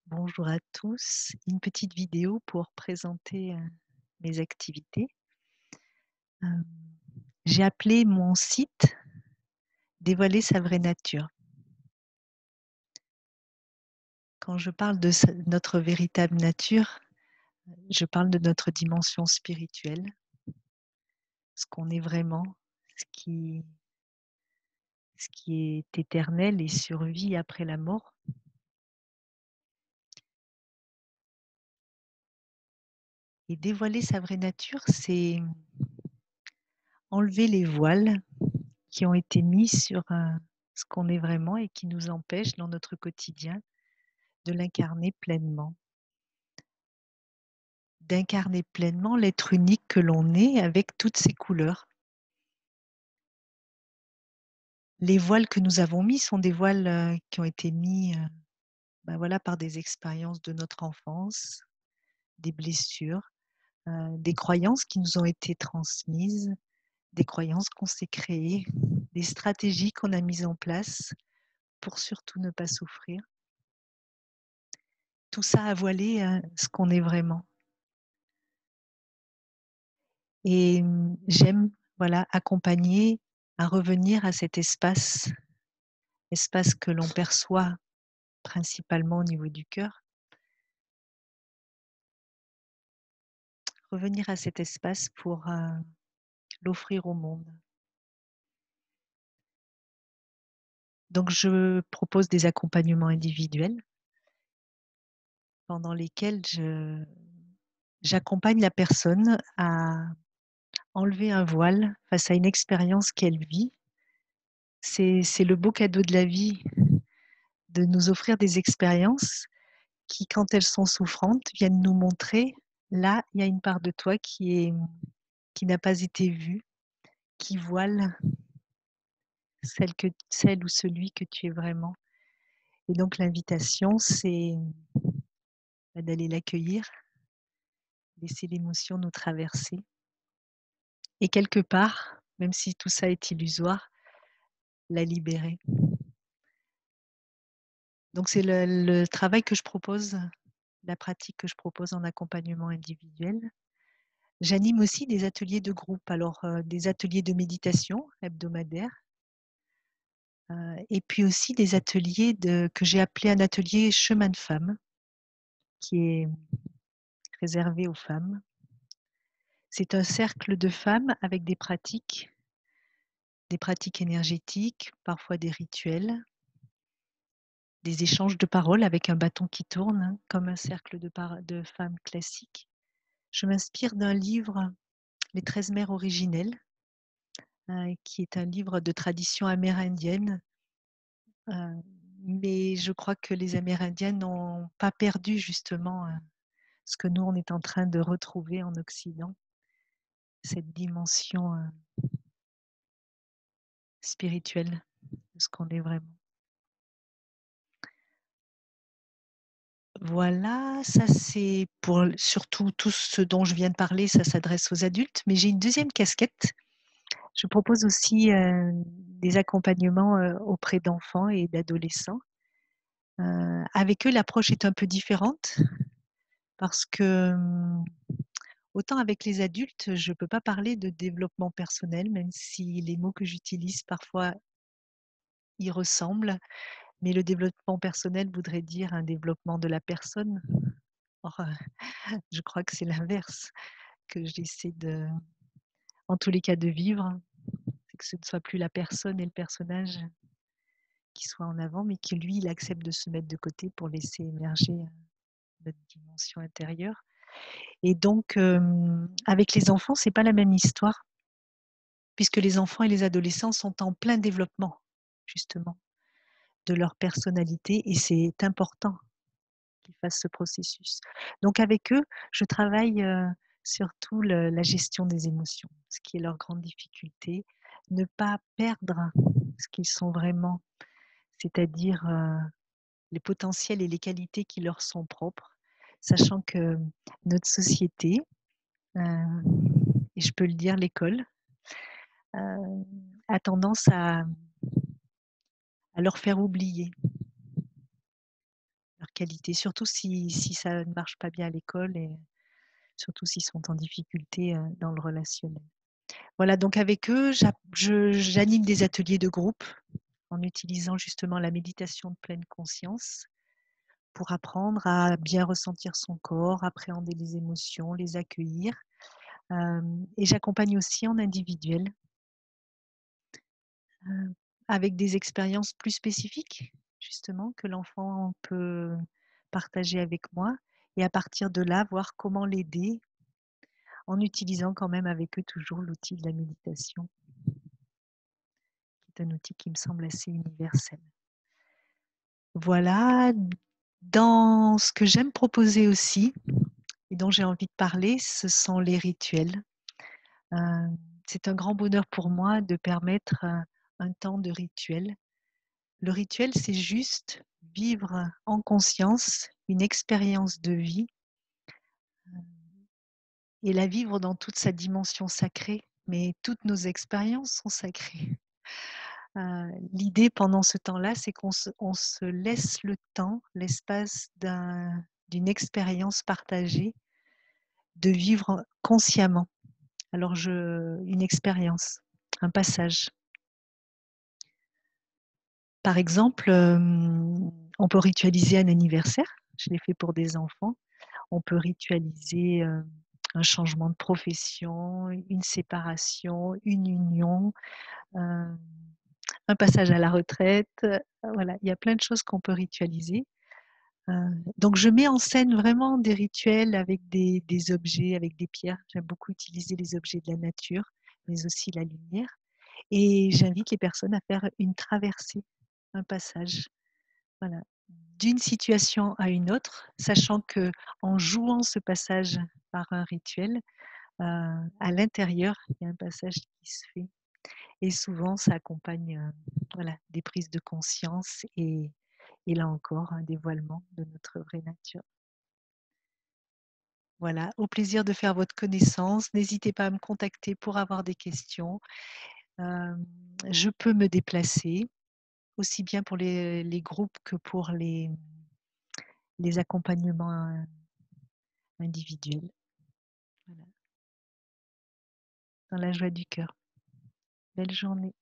Bonjour à tous. Une petite vidéo pour présenter mes activités. Euh, j'ai appelé mon site Dévoiler sa vraie nature. Quand je parle de notre véritable nature, je parle de notre dimension spirituelle, ce qu'on est vraiment, ce qui, ce qui est éternel et survit après la mort. Et dévoiler sa vraie nature, c'est enlever les voiles qui ont été mis sur ce qu'on est vraiment et qui nous empêchent dans notre quotidien de l'incarner pleinement. D'incarner pleinement l'être unique que l'on est avec toutes ses couleurs. Les voiles que nous avons mis sont des voiles qui ont été mis voilà, par des expériences de notre enfance, des blessures, des croyances qui nous ont été transmises, des croyances qu'on s'est créées, des stratégies qu'on a mises en place pour surtout ne pas souffrir. Tout ça a voilé ce qu'on est vraiment. Et j'aime accompagner à revenir à cet espace que l'on perçoit principalement au niveau du cœur. Revenir à cet espace pour l'offrir au monde. Donc je propose des accompagnements individuels pendant lesquels j'accompagne la personne à enlever un voile face à une expérience qu'elle vit. C'est le beau cadeau de la vie de nous offrir des expériences qui, quand elles sont souffrantes, viennent nous montrer, là, il y a une part de toi qui n'a pas été vue, qui voile celle ou celui que tu es vraiment. Et donc l'invitation, c'est d'aller l'accueillir, laisser l'émotion nous traverser. Et quelque part, même si tout ça est illusoire, la libérer. Donc c'est le travail que je propose, la pratique que je propose en accompagnement individuel. J'anime aussi des ateliers de groupe, alors des ateliers de méditation hebdomadaires, et puis aussi des ateliers que j'ai appelé un atelier chemin de femme, qui est réservé aux femmes. C'est un cercle de femmes avec des pratiques énergétiques, parfois des rituels, des échanges de paroles avec un bâton qui tourne, comme un cercle de femmes classiques. Je m'inspire d'un livre, Les 13 mères originelles, qui est un livre de tradition amérindienne. Mais je crois que les Amérindiennes n'ont pas perdu justement ce que nous, on est en train de retrouver en Occident, cette dimension spirituelle de ce qu'on est vraiment. Voilà, ça c'est pour surtout tout ce dont je viens de parler, ça s'adresse aux adultes, mais j'ai une deuxième casquette. Je propose aussi des accompagnements auprès d'enfants et d'adolescents. Avec eux, l'approche est un peu différente parce que autant avec les adultes, je ne peux pas parler de développement personnel, même si les mots que j'utilise parfois y ressemblent, mais le développement personnel voudrait dire un développement de la personne. Or, je crois que c'est l'inverse que j'essaie en tous les cas de vivre, c'est que ce ne soit plus la personne et le personnage qui soient en avant, mais que lui, il accepte de se mettre de côté pour laisser émerger notre dimension intérieure. Et donc, avec les enfants, c'est pas la même histoire, puisque les enfants et les adolescents sont en plein développement, justement, de leur personnalité, et c'est important qu'ils fassent ce processus. Donc avec eux, je travaille surtout la gestion des émotions, ce qui est leur grande difficulté, ne pas perdre ce qu'ils sont vraiment, c'est-à-dire les potentiels et les qualités qui leur sont propres, sachant que notre société, et je peux le dire, l'école, a tendance à leur faire oublier qualité, surtout si ça ne marche pas bien à l'école et surtout s'ils sont en difficulté, dans le relationnel. Voilà, donc avec eux, j'anime des ateliers de groupe en utilisant justement la méditation de pleine conscience pour apprendre à bien ressentir son corps, appréhender les émotions, les accueillir. Et j'accompagne aussi en individuel avec des expériences plus spécifiques, justement, que l'enfant peut partager avec moi et à partir de là, voir comment l'aider en utilisant quand même avec eux toujours l'outil de la méditation, qui est un outil qui me semble assez universel. Voilà, dans ce que j'aime proposer aussi et dont j'ai envie de parler, ce sont les rituels. C'est un grand bonheur pour moi de permettre un temps de rituel. Le rituel, c'est juste vivre en conscience une expérience de vie et la vivre dans toute sa dimension sacrée. Mais toutes nos expériences sont sacrées. L'idée pendant ce temps-là, c'est qu'on se laisse le temps, l'espace d'une expérience partagée, de vivre consciemment. Alors, une expérience, un passage. Par exemple, on peut ritualiser un anniversaire. Je l'ai fait pour des enfants. On peut ritualiser un changement de profession, une séparation, une union, un passage à la retraite. Voilà, il y a plein de choses qu'on peut ritualiser. Donc, je mets en scène vraiment des rituels avec des objets, avec des pierres. J'aime beaucoup utiliser les objets de la nature, mais aussi la lumière. Et j'invite les personnes à faire une traversée, un passage, voilà, d'une situation à une autre, sachant que en jouant ce passage par un rituel, à l'intérieur, il y a un passage qui se fait. Et souvent, ça accompagne voilà, des prises de conscience et là encore, un dévoilement de notre vraie nature. Voilà, au plaisir de faire votre connaissance. N'hésitez pas à me contacter pour avoir des questions. Je peux me déplacer, aussi bien pour les groupes que pour les accompagnements individuels. Voilà. Dans la joie du cœur. Belle journée.